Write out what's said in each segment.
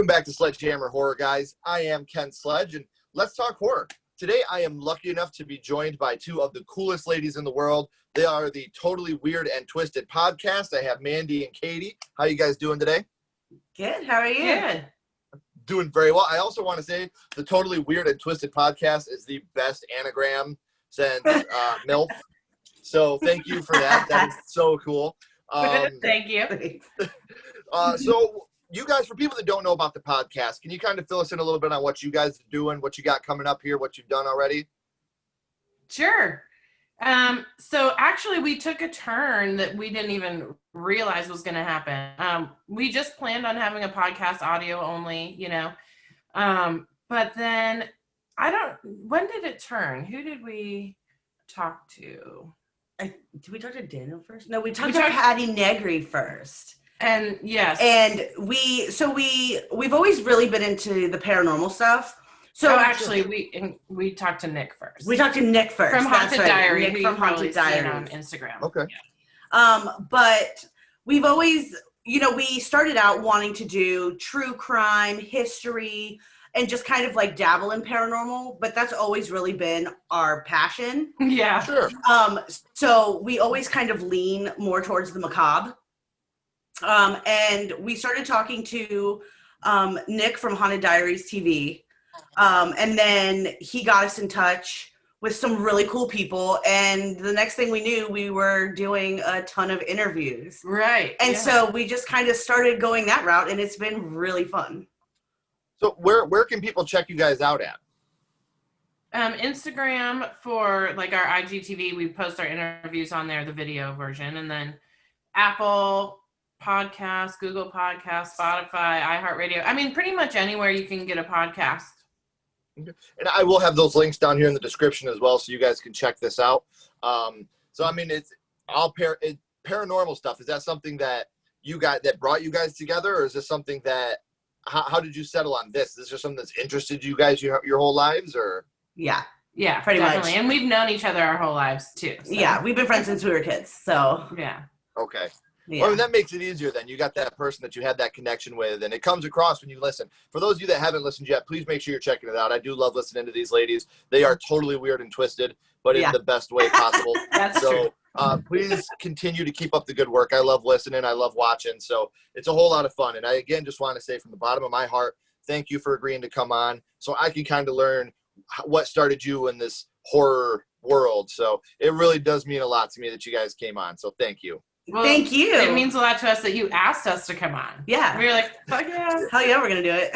Welcome back to SledgeHammer Horror, guys. I am Ken Sledge, and let's talk horror. Today, I am lucky enough to be joined by two of the coolest ladies in the world. They are the Totally Weird and Twisted podcast. I have Mandy and Katie. How you guys doing today? Good. How are you? Good. Doing very well. I also want to say the Totally Weird and Twisted podcast is the best anagram since MILF. So thank you for that. That is so cool. Thank you. So you guys, for people that don't know about the podcast, can you kind of fill us in a little bit on what you guys are doing, what you got coming up here, what you've done already? Sure. So actually we took a turn that we didn't even realize was going to happen. We just planned on having a podcast audio only, but then when did it turn? Who did we talk to? Did we talk to Daniel first? No, we talked to Patty Negri first. And yes. And we've always really been into the paranormal stuff. So actually we talked to Nick first. We talked to Nick first. From Haunted Diary. Nick from Haunted Diary on Instagram. Okay. But we've always, we started out wanting to do true crime, history, and just kind of like dabble in paranormal, but that's always really been our passion. Yeah. Sure. So we always kind of lean more towards the macabre. And we started talking to Nick from Haunted Diaries TV. And then he got us in touch with some really cool people. And the next thing we knew, we were doing a ton of interviews. Right. And so we just kind of started going that route, and it's been really fun. So where can people check you guys out at? Instagram for like our IGTV, we post our interviews on there, the video version, and then Apple Podcasts, Google Podcasts, Spotify, iHeartRadio. I mean, pretty much anywhere you can get a podcast. And I will have those links down here in the description as well, so you guys can check this out. So I mean, it's all paranormal stuff. Is that something that that brought you guys together, or is this something that how did you settle on this? Is this just something that's interested you guys your whole lives, or? Yeah, pretty definitely much. And we've known each other our whole lives too. So. Yeah, we've been friends since we were kids. So yeah. Okay. Yeah. Well, I mean, that makes it easier then. You got that person that you had that connection with, and it comes across when you listen. For those of you that haven't listened yet, please make sure you're checking it out. I do love listening to these ladies. They are totally weird and twisted, but in the best way possible. That's true. Please continue to keep up the good work. I love listening. I love watching. So it's a whole lot of fun. And I, again, just want to say from the bottom of my heart, thank you for agreeing to come on so I can kind of learn what started you in this horror world. So it really does mean a lot to me that you guys came on. So thank you. Well, thank you. It means a lot to us that you asked us to come on. Yeah. We were like, fuck yeah. Hell yeah, we're going to do it.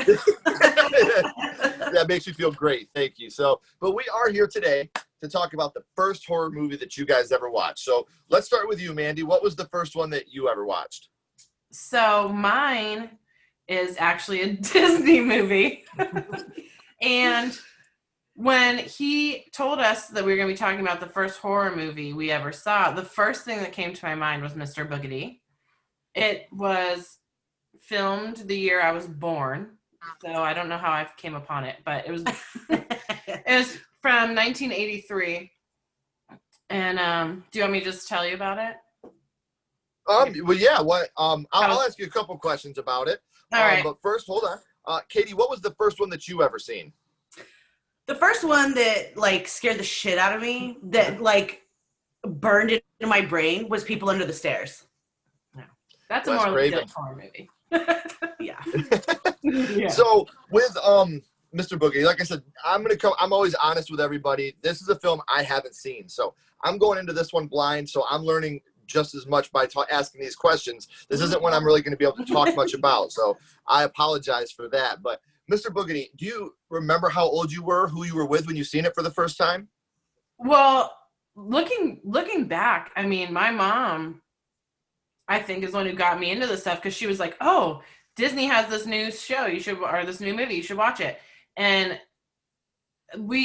That makes me feel great. Thank you. So, but we are here today to talk about the first horror movie that you guys ever watched. So let's start with you, Mandy. What was the first one that you ever watched? So mine is actually a Disney movie. And when he told us that we were going to be talking about the first horror movie we ever saw, the first thing that came to my mind was Mr. Boogedy. It was filmed the year I was born, so I don't know how I came upon it, but it was from 1983. And do you want me to just tell you about it? Well, yeah. What? I'll ask you a couple questions about it. All right. But first, hold on. Katie, what was the first one that you ever seen? The first one that like scared the shit out of me, that like burned it in my brain, was People Under the Stairs. No, that's Wes a more Craven. legit horror movie. Yeah. Yeah. So with Mr. Boogedy, like I said, I'm always honest with everybody. This is a film I haven't seen, so I'm going into this one blind. So I'm learning just as much by asking these questions. This isn't one I'm really going to be able to talk much about, so I apologize for that. But Mr. Boogedy, do you remember how old you were, who you were with when you seen it for the first time? Well, looking back, I mean, my mom, I think, is the one who got me into this stuff, because she was like, "Oh, Disney has this new show, or this new movie, you should watch it." And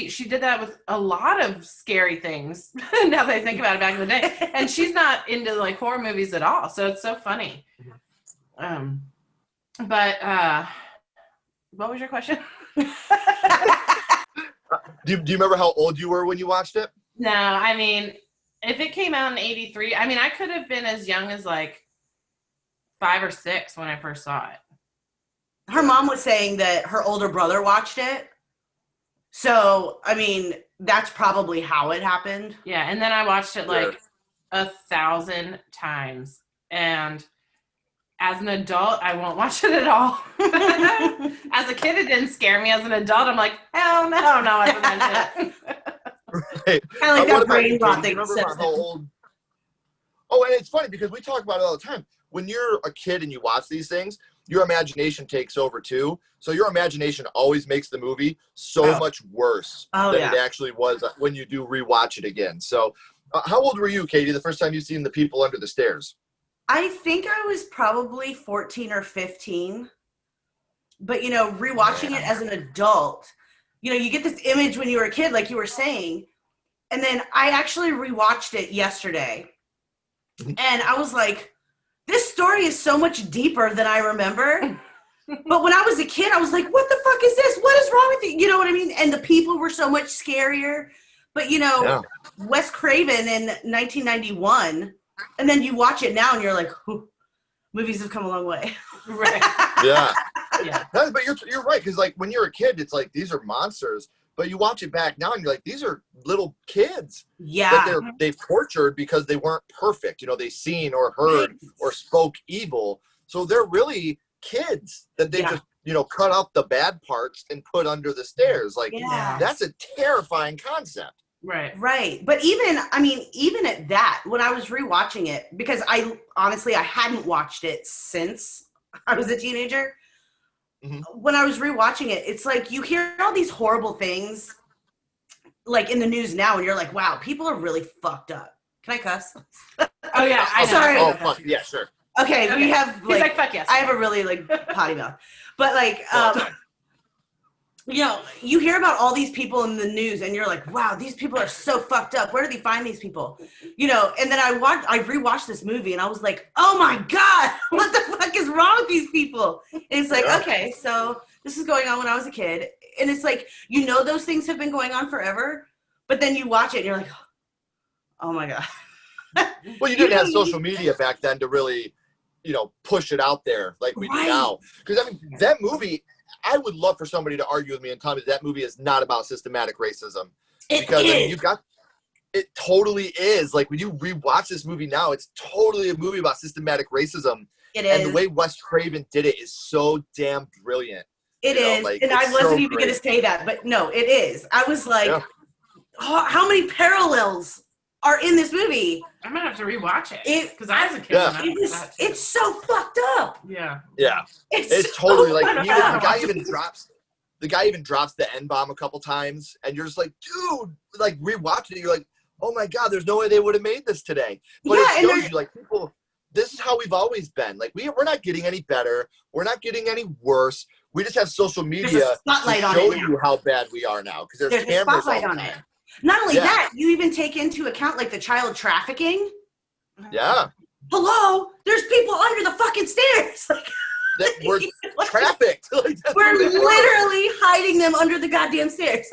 she did that with a lot of scary things. Now that I think about it, back in the day, and she's not into like horror movies at all, so it's so funny. But what was your question? Do you remember how old you were when you watched it? No, I mean, if it came out in 83, I mean, I could have been as young as like 5 or 6 when I first saw it. her mom was saying that her older brother watched it. So, I mean, that's probably how it happened. Yeah, and then I watched it like Sure. 1,000 times. And as an adult, I won't watch it at all. As a kid, it didn't scare me. As an adult, I'm like, hell no, I don't watch it. Right. Kind of like that brain rot you thing. remember about how old? Oh, and it's funny because we talk about it all the time. When you're a kid and you watch these things, your imagination takes over too. So your imagination always makes the movie so much worse than it actually was when you do rewatch it again. So, how old were you, Katie, the first time you seen The People Under the Stairs? I think I was probably 14 or 15. But, you know, rewatching it as an adult, you know, you get this image when you were a kid, like you were saying. And then I actually rewatched it yesterday. And I was like, this story is so much deeper than I remember. But when I was a kid, I was like, what the fuck is this? What is wrong with you? You know what I mean? And the people were so much scarier. But, you know, Wes Craven in 1991, and then you watch it now and you're like, movies have come a long way. Right. Yeah. Yeah. No, but you're right, because like when you're a kid, it's like these are monsters. But you watch it back now and you're like, these are little kids that they've tortured because they weren't perfect. You know, they seen or heard or spoke evil. So they're really kids that they just, you know, cut out the bad parts and put under the stairs. Like, that's a terrifying concept. Right. But even at that, when I was rewatching it, because I hadn't watched it since I was a teenager. When I was rewatching it, it's like you hear all these horrible things like in the news now, and you're like, wow, people are really fucked up. Can I cuss? Oh, yeah. I know. Sorry. Oh, fuck. Yeah, sure. Okay, we have He's like, fuck yes. I have a really like potty mouth. But like, you know, you hear about all these people in the news and you're like, wow, these people are so fucked up. Where do they find these people? You know, and then I rewatched this movie and I was like, oh my God, what the fuck is wrong with these people? And it's like, okay, so this is going on when I was a kid. And it's like, you know, those things have been going on forever, but then you watch it and you're like, oh my God. Well, you didn't have social media back then to really, you know, push it out there like we do now. Because, I mean, that movie, I would love for somebody to argue with me and tell me that movie is not about systematic racism. Because, I mean, it totally is. Like, when you rewatch this movie now, it's totally a movie about systematic racism. It is. And the way Wes Craven did it is so damn brilliant. It is. Like, and I wasn't even going to say that, but no, it is. I was like, how many parallels are in this movie? I'm gonna have to rewatch it because I was a kid. It's so fucked up. Yeah. It's so totally like the guy even drops the N-bomb a couple times, and you're just like, dude, like rewatching it, you're like, oh my God, there's no way they would have made this today. But it shows you like people. This is how we've always been. Like we're not getting any better. We're not getting any worse. We just have social media to show you how bad we are now because there's cameras a spotlight on it. Not only that, you even take into account like the child trafficking. Yeah. Hello, there's people under the fucking stairs. That we're trafficked. We're literally hiding them under the goddamn stairs.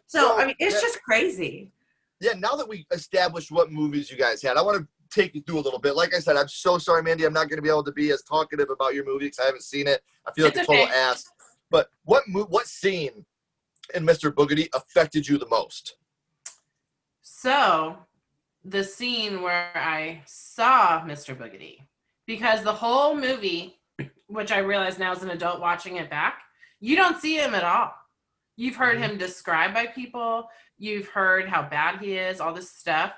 So I mean, it's just crazy. Yeah. Now that we established what movies you guys had, I want to take you through a little bit. Like I said, I'm so sorry, Mandy. I'm not going to be able to be as talkative about your movie because I haven't seen it. I feel like a total ass. But what scene in Mr. Boogedy affected you the most? So, the scene where I saw Mr. Boogedy, because the whole movie, which I realize now as an adult watching it back, you don't see him at all. You've heard him described by people. You've heard how bad he is, all this stuff.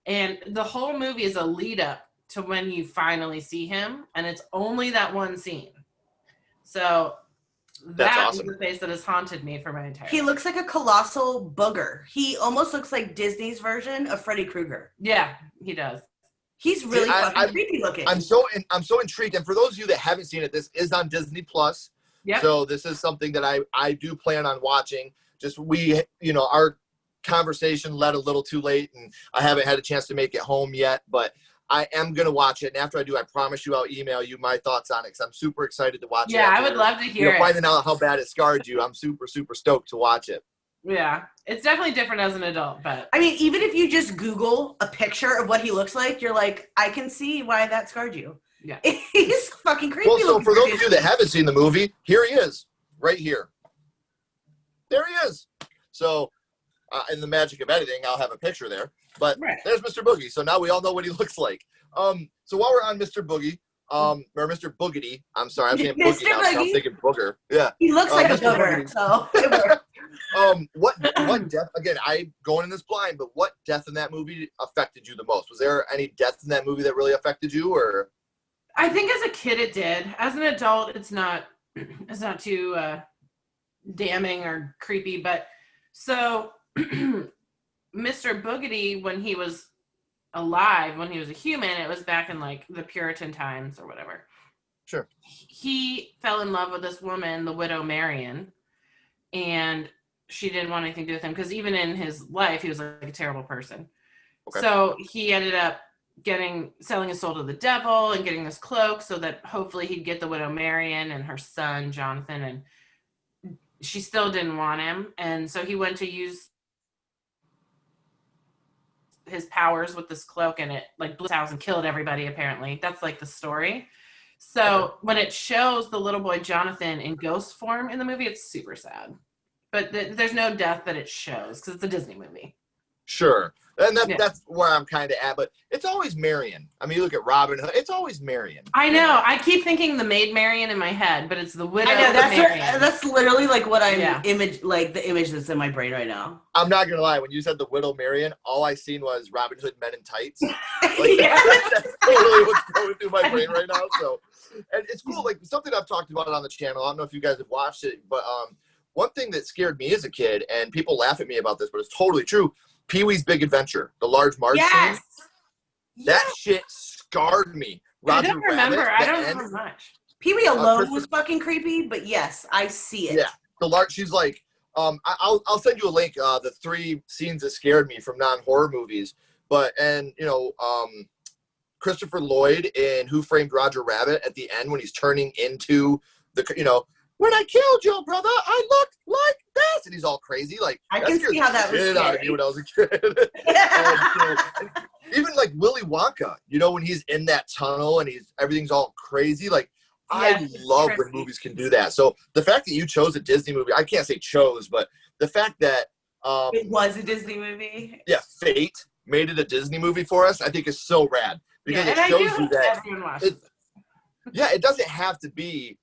And the whole movie is a lead up to when you finally see him. And it's only that one scene. So that's awesome. The face that has haunted me for my entire life. He looks like a colossal booger. He almost looks like Disney's version of Freddy Krueger. Yeah, he does. He's really fucking creepy looking. I'm so intrigued. And for those of you that haven't seen it, this is on Disney Plus. Yep. So this is something that I do plan on watching. Just our conversation led a little too late, and I haven't had a chance to make it home yet. But I am going to watch it. And after I do, I promise you I'll email you my thoughts on it because I'm super excited to watch it. Yeah, I would love to hear it. Finding out how bad it scarred you, I'm super, super stoked to watch it. Yeah, it's definitely different as an adult. But I mean, even if you just Google a picture of what he looks like, you're like, I can see why that scarred you. Yeah. He's fucking creepy. Well, so looking for those of creepy. you that haven't seen the movie, here he is, right here. There he is. So, in the magic of editing, I'll have a picture there. But Right. there's Mr. Boogie. So now we all know what he looks like. So while we're on Mr. Boogie, or Mr. Boogedy, I'm sorry, I'm saying Mr. Boogie now, so I'm Boogie. thinking booger. Yeah. He looks like a Mr. booger, Boogedy. so it works. What death? Again, I going in this blind, but what death in that movie affected you the most? Was there any death in that movie that really affected you, or? I think as a kid it did. As an adult, it's not too damning or creepy. But so Mr. Boogedy, when he was alive, when he was a human, it was back in like the Puritan times or whatever. Sure. He fell in love with this woman, the widow Marion, and she didn't want anything to do with him because even in his life, he was like a terrible person. Okay. So he ended up selling his soul to the devil and getting this cloak so that hopefully he'd get the widow Marion and her son Jonathan, and she still didn't want him, and so he went to use his powers with this cloak, and it like blew his house and killed everybody. Apparently, that's like the story. So when it shows the little boy Jonathan in ghost form in the movie, it's super sad. But there's no death that it shows because it's a Disney movie. Sure. And Yeah. that's where I'm kind of at, but it's always Marion. I mean, you look at Robin Hood, it's always Marion. I know. I keep thinking the Maid Marian in my head, but it's the widow. I know Marian. that's literally like what I'm Yeah. the image that's in my brain right now. I'm not gonna lie, when you said the Widow Marion, all I seen was Robin Hood Men in Tights. Like, Yeah. that's totally what's going through my brain right now. So, and it's cool, like something I've talked about it on the channel. I don't know if you guys have watched it, but one thing that scared me as a kid, and people laugh at me about this, but it's totally true. Pee-wee's Big Adventure, the large march Yes. scene. That shit scarred me. I Roger don't remember. Rabbit, I the don't end. remember much. Pee-wee alone Christmas- was fucking creepy, but yes, I see it. Yeah, the large. She's like, I'll send you a link. The 3 scenes that scared me from non-horror movies, Christopher Lloyd in Who Framed Roger Rabbit at the end when he's turning into when I killed your brother, I looked like this, and he's all crazy. Like I that can scared see how the that was shit out of scary. me when I was a kid. And even like Willy Wonka, when he's in that tunnel and everything's all crazy. Like I it's love when trippy. movies can do that. So the fact that you chose a Disney movie, I can't say chose, but the fact that It was a Disney movie. Fate made it a Disney movie for us, I think is so rad because and it I do shows you hope that everyone watches it. it doesn't have to be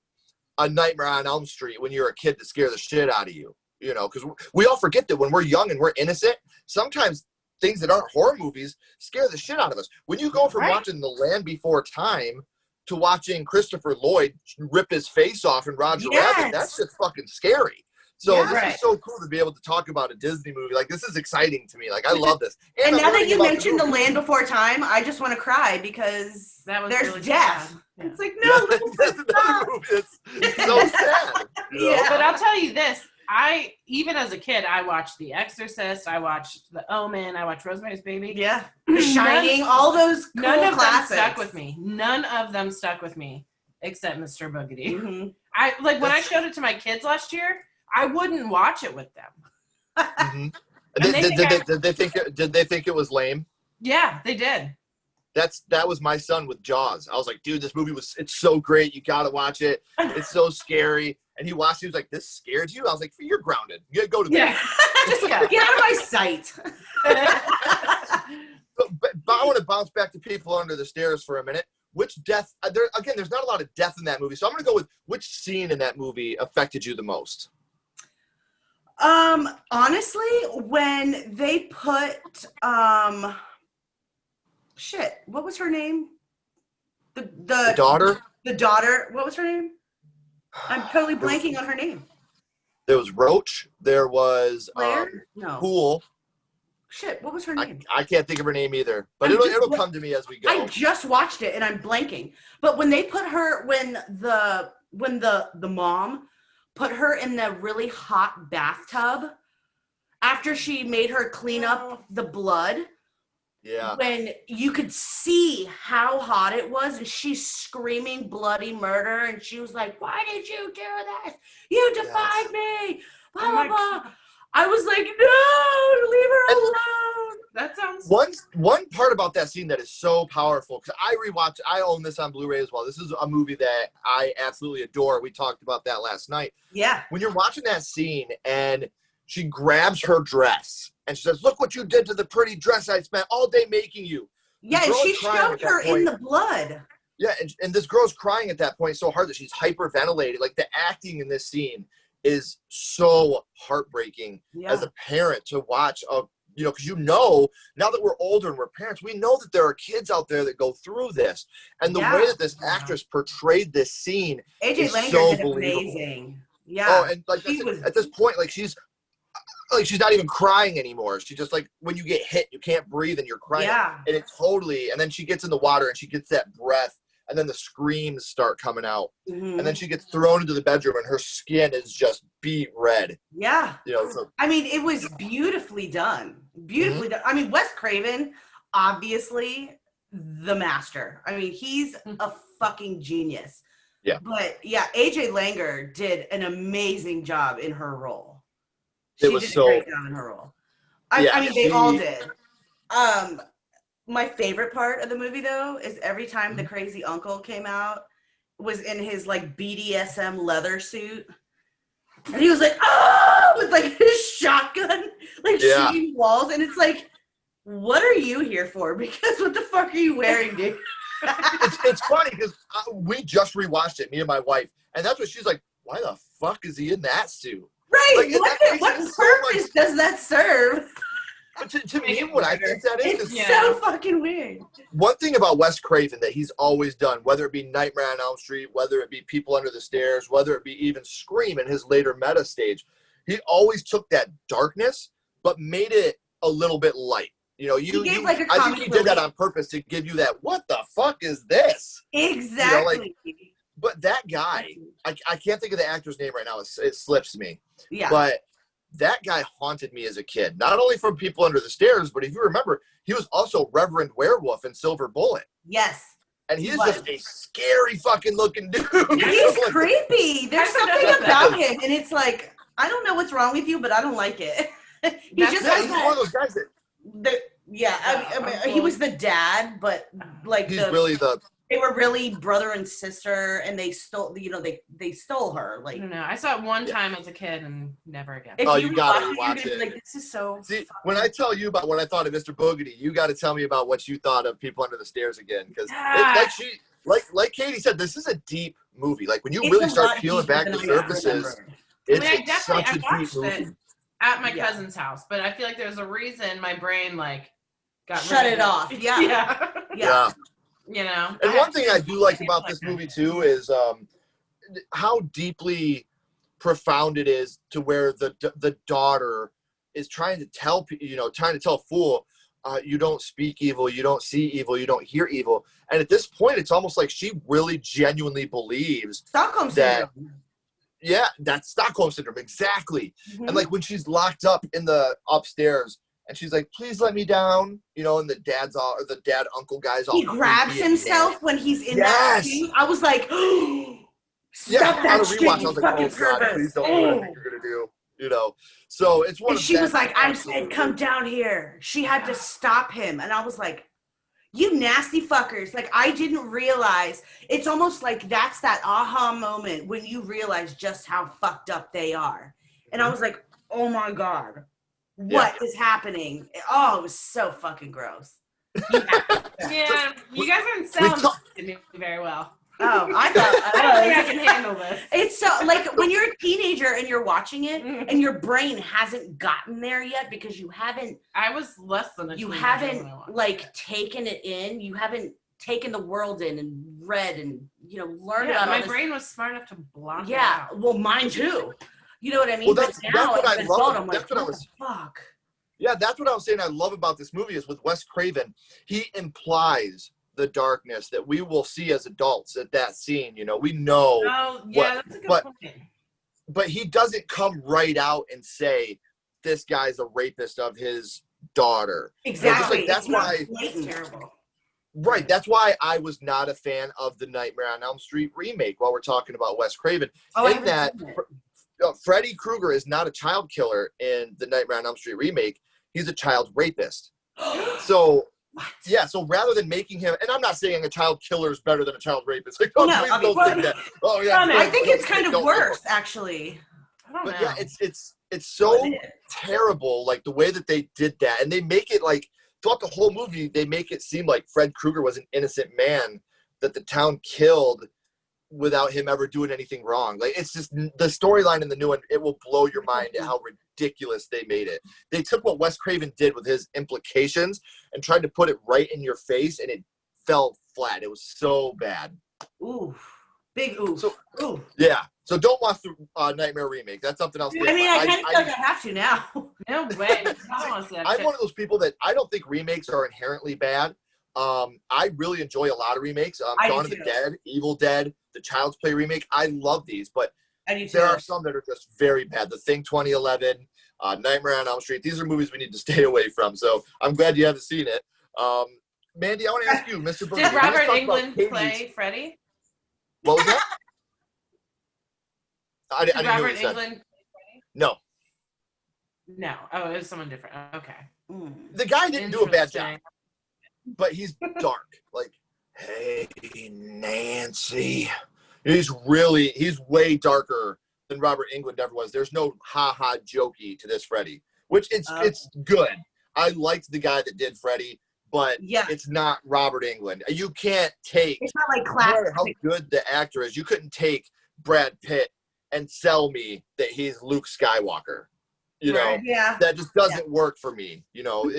a Nightmare on Elm Street when you're a kid to scare the shit out of you, because we all forget that when we're young and we're innocent, sometimes things that aren't horror movies scare the shit out of us. When you go from watching The Land Before Time to watching Christopher Lloyd rip his face off in Roger Rabbit, that's just fucking scary. So this is so cool to be able to talk about a Disney movie. Like, this is exciting to me. Like, I love this. And I'm now that learning you about mentioned The Land Before Time, I just want to cry because That was there's really death. sad. Yeah. It's like, no, that's another movie. It's so sad. Yeah. But I'll tell you this. Even as a kid, I watched The Exorcist, I watched The Omen, I watched Rosemary's Baby. Yeah. The Shining, all those cool None of classics. them stuck with me. None of them stuck with me except Mr. Boogedy. Mm-hmm. When I showed it to my kids last year, I wouldn't watch it with them. Mm-hmm. And Did they think it was lame? Yeah, they did. That was my son with Jaws. I was like, dude, this movie it's so great. You gotta watch it. It's so scary. And he watched it. He was like, this scared you? I was like, you're grounded. You gotta go to bed. Yeah. Just get out of my sight. But I want to bounce back to People Under the Stairs for a minute. Which death? There's not a lot of death in that movie. So I'm gonna go with which scene in that movie affected you the most. Honestly, when they put what was her name? The daughter? The daughter, what was her name? I'm totally blanking on her name. There was Roach. There was Claire? No. Pool. Shit, what was her name? I can't think of her name either. But I'm it'll come to me as we go. I just watched it and I'm blanking. But when they put her when the mom put her in the really hot bathtub after she made her clean up the blood. Yeah. When you could see how hot it was and she's screaming bloody murder and she was like, why did you do this? You defied me. Blah, blah, blah. I was like, no, leave her alone. That sounds. One part about that scene that is so powerful, because I own this on Blu-ray as well. This is a movie that I absolutely adore. We talked about that last night. Yeah. When you're watching that scene and she grabs her dress and she says, "Look what you did to the pretty dress I spent all day making you." Yeah, and she shoved her in the blood. Yeah, and this girl's crying at that point so hard that she's hyperventilating. Like, the acting in this scene is so heartbreaking as a parent to watch. Because now that we're older and we're parents, we know that there are kids out there that go through this. And the way that this actress portrayed this scene is Langer so did believable. Amazing. Yeah. Oh, and like at this point, like she's not even crying anymore. She just, like, when you get hit, you can't breathe and you're crying. Yeah. And and then she gets in the water and she gets that breath. And then the screams start coming out. Mm-hmm. And then she gets thrown into the bedroom and her skin is just beet red. Yeah. So, I mean, it was beautifully done. Beautifully done. I mean, Wes Craven, obviously the master. I mean, he's a fucking genius. Yeah. But yeah, AJ Langer did an amazing job in her role. It She was did so- a great job in her role. I mean, they all did. My favorite part of the movie, though, is every time the crazy uncle came out, was in his, like, BDSM leather suit. And he was like, oh, with, like, his shotgun, like, shooting walls. And it's like, what are you here for? Because what the fuck are you wearing, dude? it's funny because we just rewatched it, me and my wife. And that's what she's like, why the fuck is he in that suit? Right. Like, what purpose does that serve? But to me, what I think that is, it's so fucking weird. One thing about Wes Craven that he's always done, whether it be Nightmare on Elm Street, whether it be People Under the Stairs, whether it be even Scream in his later meta stage, he always took that darkness but made it a little bit light. I think he did that on purpose to give you that, what the fuck is this? Exactly. But that guy, I can't think of the actor's name right now. It slips me. Yeah. But that guy haunted me as a kid, not only from People Under the Stairs, but if you remember, he was also Reverend Werewolf in Silver Bullet. Yes. And he's just a scary fucking looking dude. He's creepy. There's something about him. And it's like, I don't know what's wrong with you, but I don't like it. He's one of those guys that... he was the dad, but like they were really brother and sister, and they stole, they stole her. Like, I don't know. I saw it one time as a kid and never again. Oh, you gotta watch it. Like, this is so. See, when I tell you about what I thought of Mr. Boogedy, you got to tell me about what you thought of People Under the Stairs again, because like Katie said, this is a deep movie. Like, when you really start peeling back the surfaces, it's such a deep movie. At my cousin's house, but I feel like there's a reason my brain got shut it off. Yeah. And one thing I do like about this movie too is how deeply profound it is, to where the daughter is trying to tell a fool, you don't speak evil, you don't see evil, you don't hear evil. And at this point, it's almost like she really genuinely believes Stockholm syndrome. Yeah, that's Stockholm syndrome, exactly. Mm-hmm. And like when she's locked up in the upstairs, and she's like, "Please let me down," and the dad uncle guy's all. He grabs himself when he's in that scene. I was like, "Stop that shit, you fucking pervert!" Please don't do what I think you're gonna do. So it's one. And she was like, "I'm saying, come down here." She had to stop him, and I was like, you nasty fuckers. Like, I didn't realize. It's almost like that's that aha moment when you realize just how fucked up they are. And I was like, oh my God, what is happening? Oh, it was so fucking gross. Yeah, you guys aren't selling it very well. Oh, I thought I don't think I can handle this. It's so, like, when you're a teenager and you're watching it and your brain hasn't gotten there yet because you haven't. I was less than a You teenager haven't, when I watched like, taken it in. You haven't taken the world in and read and, learned Yeah, about my all this. brain was smart enough to block it Yeah, out. well, mine too. You know what I mean? Well, But now, that's what as I an love. adult, I'm like, That's what I what was. the fuck? Yeah, that's what I was saying I love about this movie is with Wes Craven, he implies the darkness that we will see as adults at that scene. We know. Oh, yeah, that's a good point. But he doesn't come right out and say, this guy's a rapist of his daughter. Exactly. That's why. It's terrible. Right. That's why I was not a fan of the Nightmare on Elm Street remake while we're talking about Wes Craven. In that, Freddy Krueger is not a child killer in the Nightmare on Elm Street remake. He's a child rapist. So What? yeah, so rather than making him, and I'm not saying a child killer is better than a child rapist. Like, Well, oh, no, please I mean, don't think that. Oh yeah, no, I no. think it's kind of don't- worse, actually. I don't But know. yeah, it's Well, so it is. terrible, like the way that they did that, and they make it like throughout the whole movie, they make it seem like Fred Krueger was an innocent man that the town killed without him ever doing anything wrong. Like, it's just the storyline in the new one. It will blow your mind at how ridiculous they made it. They took what Wes Craven did with his implications and tried to put it right in your face, and it fell flat. It was so bad. Ooh, big oof. So Ooh. yeah. So don't watch the Nightmare remake. That's something else. I mean, I kind of feel like I have to now. No way. I don't want to see that I'm shit. one of those people that I don't think remakes are inherently bad. I really enjoy a lot of remakes. I do Dawn of the too. Dead, Evil Dead, the Child's Play remake. I love these, but I do too. there are some that are just very bad. The Thing 2011, Nightmare on Elm Street. These are movies we need to stay away from. So I'm glad you haven't seen it. Mandy, I want to ask you, Mr. Boogedy. Did we just Robert talked about Englund Katie's- play Freddy? What was that? I Did didn't hear what Robert you said. Englund play Freddy? No. No. Oh, it was someone different. Okay. Mm. The guy didn't do a bad job, Interesting. but he's dark. Like, hey, Nancy. He's way darker than Robert Englund ever was. There's no ha-ha jokey to this Freddy, which it's good. I liked the guy that did Freddy, but Yeah. it's not Robert Englund. You can't take, It's not like no matter how classic. good the actor is, you couldn't take Brad Pitt and sell me that he's Luke Skywalker. You know, Right. Yeah. that just doesn't work for me. You know,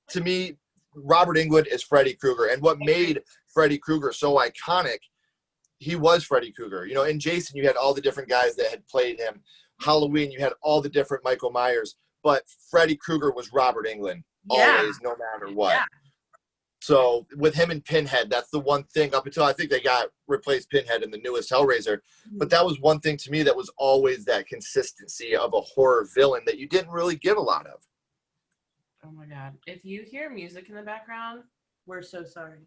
to me, Robert Englund is Freddy Krueger, and what made Freddy Krueger so iconic, he was Freddy Krueger. You know, in Jason, you had all the different guys that had played him. Halloween, you had all the different Michael Myers, but Freddy Krueger was Robert Englund Yeah. always, no matter what. Yeah. So with him and Pinhead, that's the one thing up until I think they got replaced Pinhead in the newest Hellraiser. But that was one thing to me that was always that consistency of a horror villain that you didn't really give a lot of. Oh my god. If you hear music in the background, We're so sorry.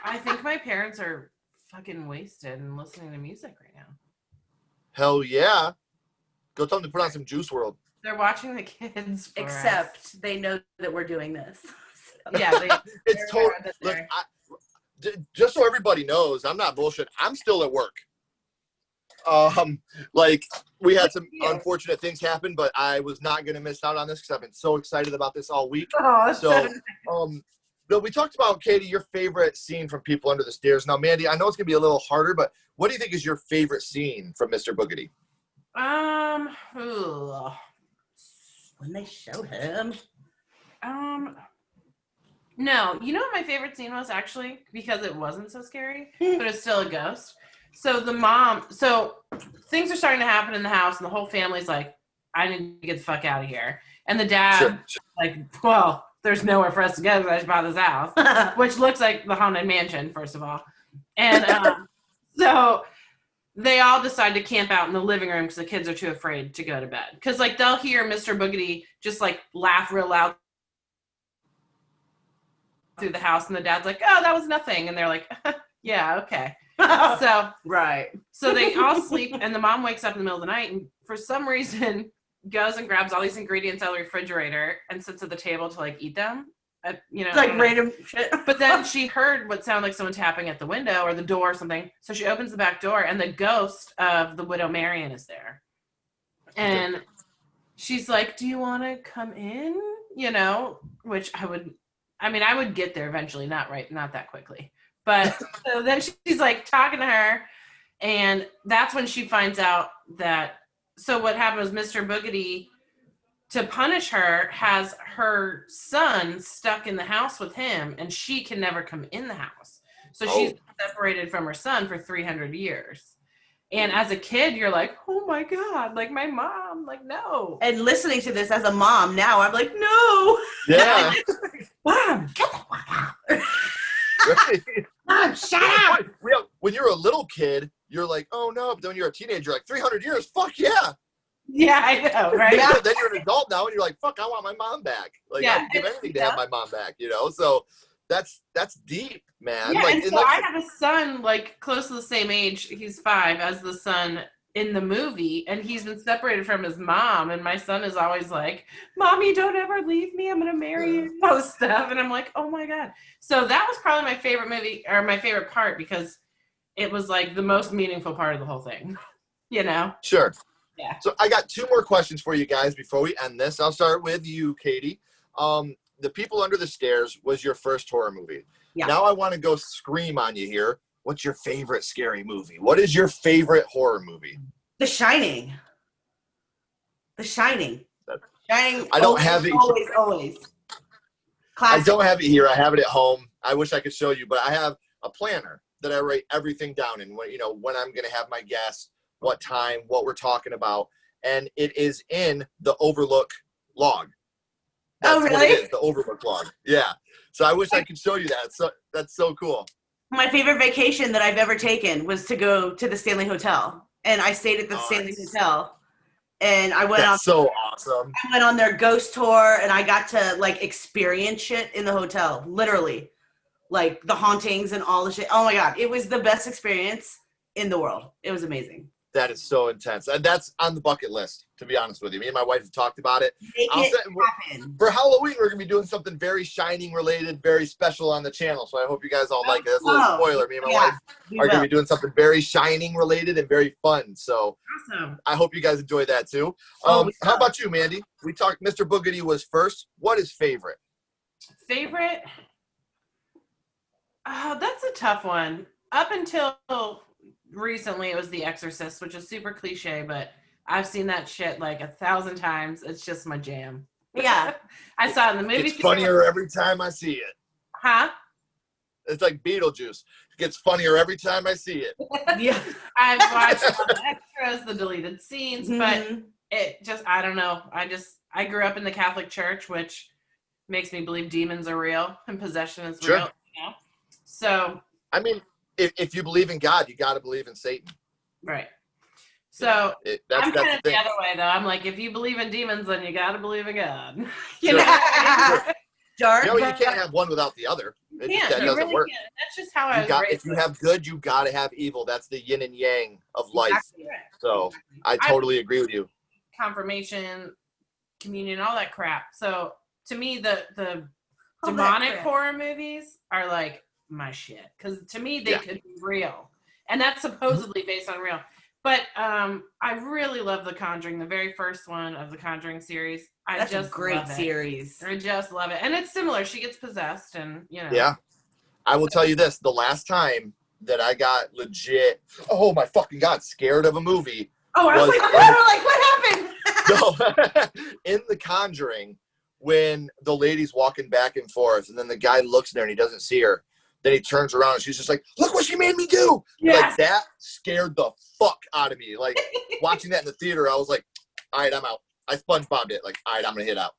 I think my parents are fucking wasted and listening to music right now. Hell yeah. Go tell them to put on some Juice World. They're watching the kids. For us. Except they know that we're doing this. Yeah, It's they're total. aware that Look, they're- just so everybody knows, I'm not bullshit. I'm still at work. Like, we had some unfortunate things happen, but I was not going to miss out on this because I've been so excited about this all week. Oh, that's So, Bill, we talked about, Katie, your favorite scene from People Under the Stairs. Now, Mandy, I know it's going to be a little harder, but what do you think is your favorite scene from Mr. Boogedy? Ugh. When they showed him. No, you know what my favorite scene was actually? Because it wasn't so scary, but it's still a ghost. So the mom, things are starting to happen in the house, and the whole family's like, I need to get the fuck out of here. And the dad, like, well, there's nowhere for us to go because I just bought this house, which looks like the Haunted Mansion, first of all. And so they all decide to camp out in the living room because the kids are too afraid to go to bed. Because, like, they'll hear Mr. Boogedy just, like, laugh real loud through the house, and the dad's like, oh, that was nothing. And they're like, yeah, okay. So Right. so they all sleep, and the mom wakes up in the middle of the night and for some reason goes and grabs all these ingredients out of the refrigerator and sits at the table to, like, eat them. You know, I Like don't know. random shit. But then she heard what sounded like someone tapping at the window or the door or something. So she opens the back door, and the ghost of the widow Marion is there. And she's like, do you want to come in? You know, which I would get there eventually, not that quickly. But so then she's like talking to her, and that's when she finds out that, so what happened was Mr. Boogedy, to punish her, has her son stuck in the house with him, and she can never come in the house. So she's separated from her son for 300 years. And as a kid, you're like, oh my God, like my mom, like, no. And listening to this as a mom now, I'm like, no. Yeah. Mom, get the fuck out. Right? Mom, shut up. When you're a little kid, you're like, oh no. But then when you're a teenager, you're like, 300 years, fuck yeah. Yeah, I know, right? Yeah. Then you're an adult now, and you're like, fuck, I want my mom back. Like, Yeah. I would give anything to have my mom back, you know? So that's deep, man. Yeah, Like, and so I have a son, like, close to the same age, he's 5, as the son in the movie, and he's been separated from his mom, and my son is always like, Mommy, don't ever leave me, I'm gonna marry you, all this stuff. And I'm like, oh my God. So that was probably my favorite movie, or my favorite part, because it was like the most meaningful part of the whole thing. Sure. Yeah. So I got 2 more questions for you guys before we end this. I'll start with you, Katie. The People Under the Stairs was your first horror movie. Yeah. Now I want to go scream on you here. What's your favorite scary movie? What is your favorite horror movie? The Shining. The Shining. Shining. I don't have it. Always. Classic. I don't have it here. I have it at home. I wish I could show you, but I have a planner that I write everything down in. When I'm going to have my guests, what time, what we're talking about, and it is in the Overlook log. That's really? What it is, the Overlook log. Yeah. So I wish I could show you that. So that's so cool. My favorite vacation that I've ever taken was to go to the Stanley Hotel, and I stayed at the Stanley Hotel, and I went That's so awesome. I went on their ghost tour, and I got to like experience shit in the hotel, literally, like the hauntings and all the shit. Oh my God, it was the best experience in the world. It was amazing. That is so intense. And that's on the bucket list, to be honest with you. Me and my wife have talked about it. Make it happen. For Halloween, we're going to be doing something very Shining related, very special on the channel. So I hope you guys all like it. That's a little spoiler. Me and my wife are going to be doing something very Shining related and very fun. So Awesome. I hope you guys enjoy that too. How about you, Mandy? We talked, Mr. Boogedy was first. What is favorite? Favorite? That's a tough one. Up until recently, it was The Exorcist, which is super cliche, but I've seen that shit like 1,000 times. It's just my jam. Yeah. I saw it in the movie. It's funnier every time I see it. Huh? It's like Beetlejuice. It gets funnier every time I see it. Yeah. I've watched all the extras, the deleted scenes, but it just, I don't know. I grew up in the Catholic Church, which makes me believe demons are real and possession is real. So, I mean, if you believe in God, you got to believe in Satan. Right. So that's I'm kind of the other way, though. I'm like, if you believe in demons, then you got to believe in God. You know? Dark. You can't have one without the other. That doesn't really work. Can't. That's just how I was raised. If you have good, you got to have evil. That's the yin and yang of life. Exactly. So I totally agree with you. Confirmation, communion, all that crap. So to me, the demonic horror movies are like my shit, because to me they could be real, and that's supposedly based on real. But I really love The Conjuring, the very first one of the Conjuring series. That's a great series. I just love it, and it's similar. She gets possessed, and Yeah, I will tell you this: the last time that I got legit, oh my fucking God, scared of a movie. Oh, I was like, what happened? No, in The Conjuring, when the lady's walking back and forth, and then the guy looks at her and he doesn't see her. Then he turns around and she's just like, look what she made me do. Yes. Like, that scared the fuck out of me. Like, watching that in the theater, I was like, all right, I'm out. I SpongeBobbed it. Like, all right, I'm going to hit out.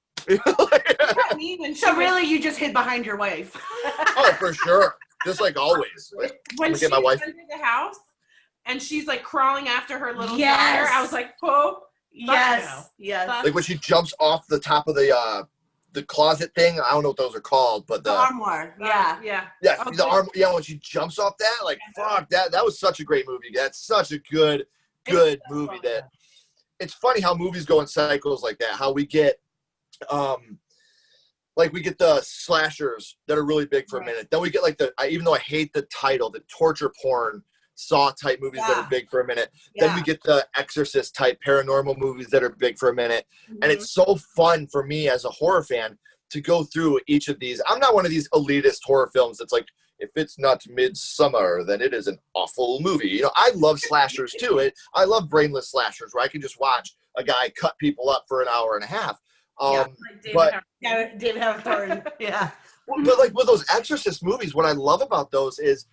So really, you just hid behind your wife. Oh, for sure. Just like always. Like, when she my wife went into the house and she's like crawling after her little daughter, I was like, oh, yes. Like when she jumps off the top of the closet thing. I don't know what those are called, but the armoire. Yeah. The arm. Yeah, when she jumps off that, like fuck that. That was such a great movie. That's such a good movie. That it's funny how movies go in cycles like that. How we get, we get the slashers that are really big for a minute. Then we get like even though I hate the title, the torture porn Saw type movies that are big for a minute. Then we get the Exorcist type paranormal movies that are big for a minute. And it's so fun for me as a horror fan to go through each of these. I'm not one of these elitist horror films that's like, if it's not Midsummer, then it is an awful movie. I love slashers too. I love brainless slashers where I can just watch a guy cut people up for an hour and a half. David Howard. Yeah. But like with those Exorcist movies, what I love about those is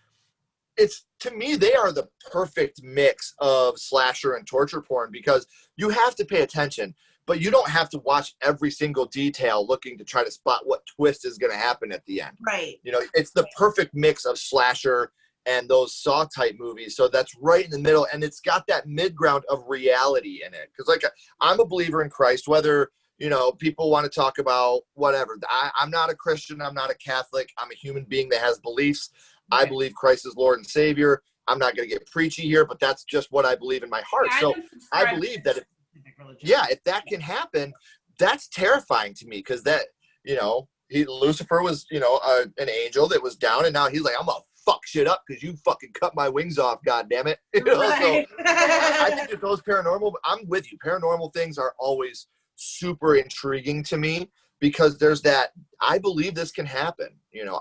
to me, they are the perfect mix of slasher and torture porn, because you have to pay attention, but you don't have to watch every single detail looking to try to spot what twist is going to happen at the end. Right. It's the perfect mix of slasher and those Saw type movies. So that's right in the middle. And it's got that mid-ground of reality in it. Because I'm a believer in Christ, whether, people want to talk about whatever. I'm not a Christian. I'm not a Catholic. I'm a human being that has beliefs. I believe Christ is Lord and Savior. I'm not going to get preachy here, but that's just what I believe in my heart. Yeah, So don't I subscribe believe to that, specific religion. if that can happen, that's terrifying to me, because that, Lucifer was, an angel that was down, and now he's like, I'm going to fuck shit up because you fucking cut my wings off, God damn it. Right. So I think that those paranormal, I'm with you. Paranormal things are always super intriguing to me, because there's that, I believe this can happen.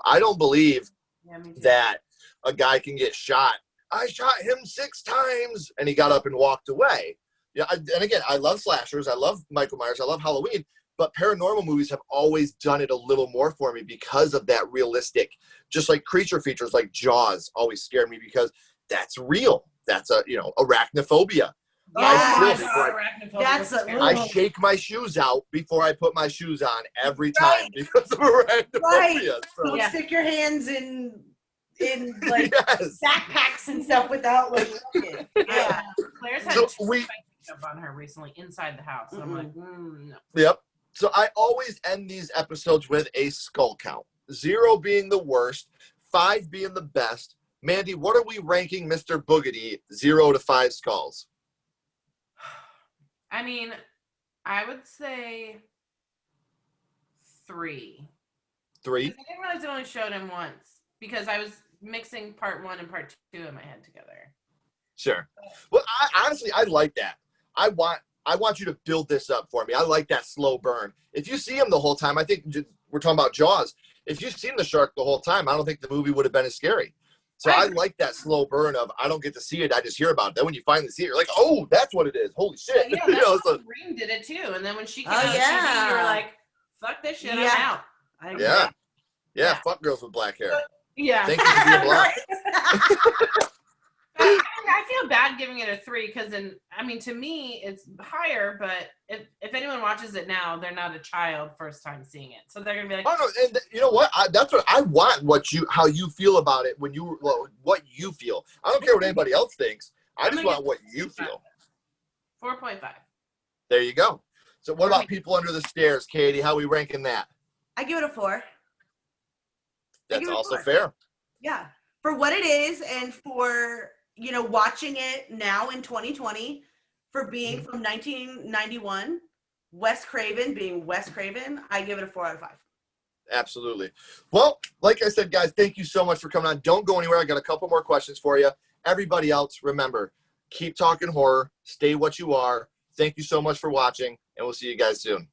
I don't believe Yeah, me too. that a guy can get shot. I shot him 6 times and he got up and walked away. Yeah, and again, I love slashers. I love Michael Myers. I love Halloween. But paranormal movies have always done it a little more for me because of that realistic, just like creature features like Jaws always scared me because that's real. That's arachnophobia. Yeah. Oh my still- God, arachnophobia That's was a- terrible. I shake my shoes out before I put my shoes on every time Right. because of arachnophobia. Right. So, Don't Yeah. stick your hands in like yes. backpacks and stuff without like looking. Yeah. Claire's had So two we- spikes up on her recently inside the house. And I'm like, no. Yep. So I always end these episodes with a skull count. 0 being the worst, 5 being the best. Mandy, what are we ranking Mr. Boogedy 0 to 5 skulls? I mean, I would say 3. 3? Because I didn't realize it only showed him once because I was mixing part 1 and part 2 in my head together. Sure. Well, honestly, I like that. I want you to build this up for me. I like that slow burn. If you see him the whole time, I think we're talking about Jaws. If you've seen the shark the whole time, I don't think the movie would have been as scary. So I like that slow burn of I don't get to see it, I just hear about it. Then when you finally see it, you're like, oh, that's what it is. Holy shit. Yeah, You know, that's so- how Green did it too. And then when she came Oh, out of TV, you were yeah. like, fuck this shit, Yeah. I'm out. I agree. yeah. Yeah, Yeah. fuck girls with black hair. Yeah. Thank you for being blind. I feel bad giving it a 3 because to me it's higher, but if anyone watches it now, they're not a child first time seeing it, so they're gonna be like, Oh no, and you know what? That's what I want. How you feel about it what you feel. I don't care what anybody else thinks. I just want what you feel. 4.5. There you go. So what about People Under the Stairs, Katie? How we ranking that? I give it a 4. That's give it a also 4. fair. Yeah. For what it is and for, watching it now in 2020, for being from 1991, Wes Craven being Wes Craven, I give it a 4 out of 5. Absolutely. Well, like I said, guys, thank you so much for coming on. Don't go anywhere. I got a couple more questions for you. Everybody else, remember, keep talking horror. Stay what you are. Thank you so much for watching, and we'll see you guys soon.